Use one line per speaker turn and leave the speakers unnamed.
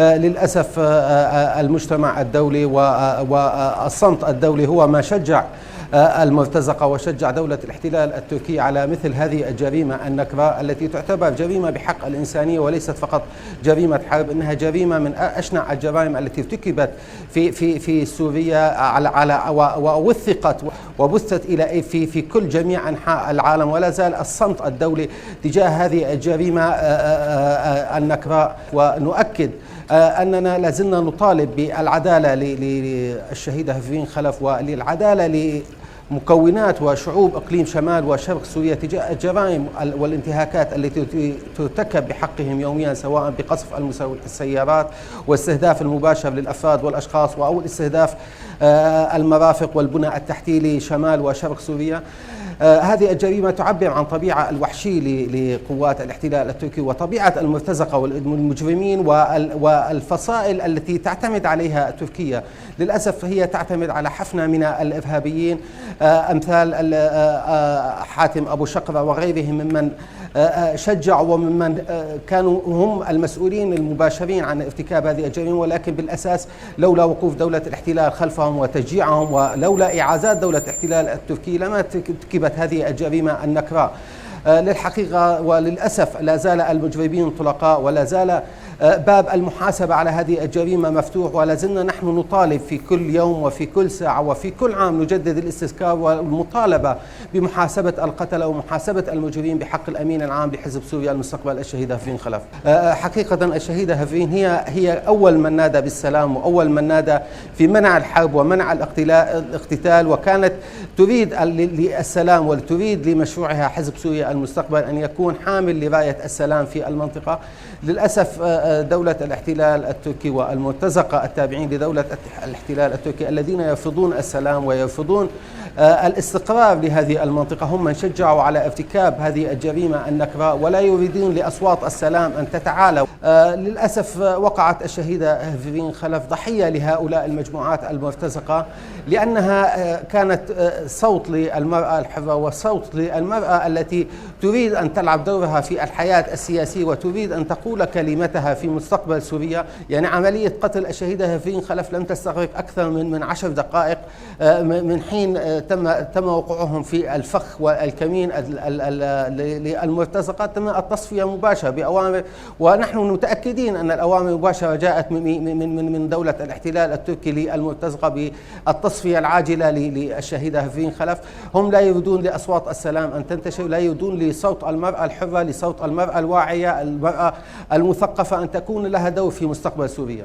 للأسف المجتمع الدولي والصمت الدولي هو ما شجع المرتزقة وشجع دولة الاحتلال التركي على مثل هذه الجريمة النكراء التي تعتبر جريمة بحق الإنسانية وليست فقط جريمة حرب، إنها جريمة من أشنع الجرائم التي ارتكبت في سوريا ووثقت وبثت إلى في كل جميع أنحاء العالم. ولا زال الصمت الدولي تجاه هذه الجريمة النكراء. ونؤكد أننا لازلنا نطالب بالعدالة للشهيدة هيفرين خلف وللعدالة مكونات وشعوب إقليم شمال وشرق سوريا تجاه الجرائم والانتهاكات التي ترتكب بحقهم يوميا، سواء بقصف السيارات واستهداف المباشر للأفراد والأشخاص أو استهداف المرافق والبنى التحتية لشمال وشرق سوريا. هذه الجريمة تعبر عن طبيعة الوحشي لقوات الاحتلال التركي وطبيعة المرتزقة والمجرمين والفصائل التي تعتمد عليها تركيا. للأسف هي تعتمد على حفنة من الإرهابيين أمثال حاتم أبو شقرة وغيرهم ممن شجعوا وممن كانوا هم المسؤولين المباشرين عن ارتكاب هذه الجريمة، ولكن بالأساس لولا وقوف دولة الاحتلال خلفهم وتشجيعهم ولولا إعازات دولة الاحتلال التركي لما ارتكبت هذه الجريمة النكراء. للحقيقة وللأسف لا زال المجرمين طلقاء ولا زال باب المحاسبة على هذه الجريمة مفتوح، ولا زلنا نحن نطالب في كل يوم وفي كل ساعة وفي كل عام نجدد الاستذكار والمطالبة بمحاسبة القتلة ومحاسبة المجرمين بحق الأمين العام لحزب سوريا المستقبل الشهيدة هيفرين خلف. حقيقة الشهيدة هيفرين هي أول من نادى بالسلام وأول من نادى في منع الحرب ومنع الاقتتال، وكانت تريد للسلام وتريد لمشروعها حزب سوريا المستقبل أن يكون حامل لراية السلام في المنطقة. للأسف دولة الاحتلال التركي والمرتزقة التابعين لدولة الاحتلال التركي الذين يرفضون السلام ويرفضون الاستقرار لهذه المنطقة هم من شجعوا على ارتكاب هذه الجريمة النكراء ولا يريدون لأصوات السلام أن تتعالى. للأسف وقعت الشهيدة هيفرين خلف ضحية لهؤلاء المجموعات المرتزقة لأنها كانت صوت للمرأة الحرة وصوت للمرأة التي تريد أن تلعب دورها في الحياة السياسية وتريد أن تقول كلمتها في مستقبل سوريا. يعني عملية قتل الشهيدة هيفرين خلف لم تستغرق أكثر من 10 دقائق من حين تم وقوعهم في الفخ والكمين للمرتزقة. تم التصفية مباشرة بأوامر، ونحن متأكدين أن الأوامر المباشرة جاءت من دولة الاحتلال التركي للمرتزقة بالتصفية العاجلة للشهيدة هيفرين خلف. هم لا يريدون لأصوات السلام أن تنتشر، لا يريدون لصوت المرأة الحرة، لصوت المرأة الواعية، المرأة المثقفة أن تكون لها دور في مستقبل سوريا.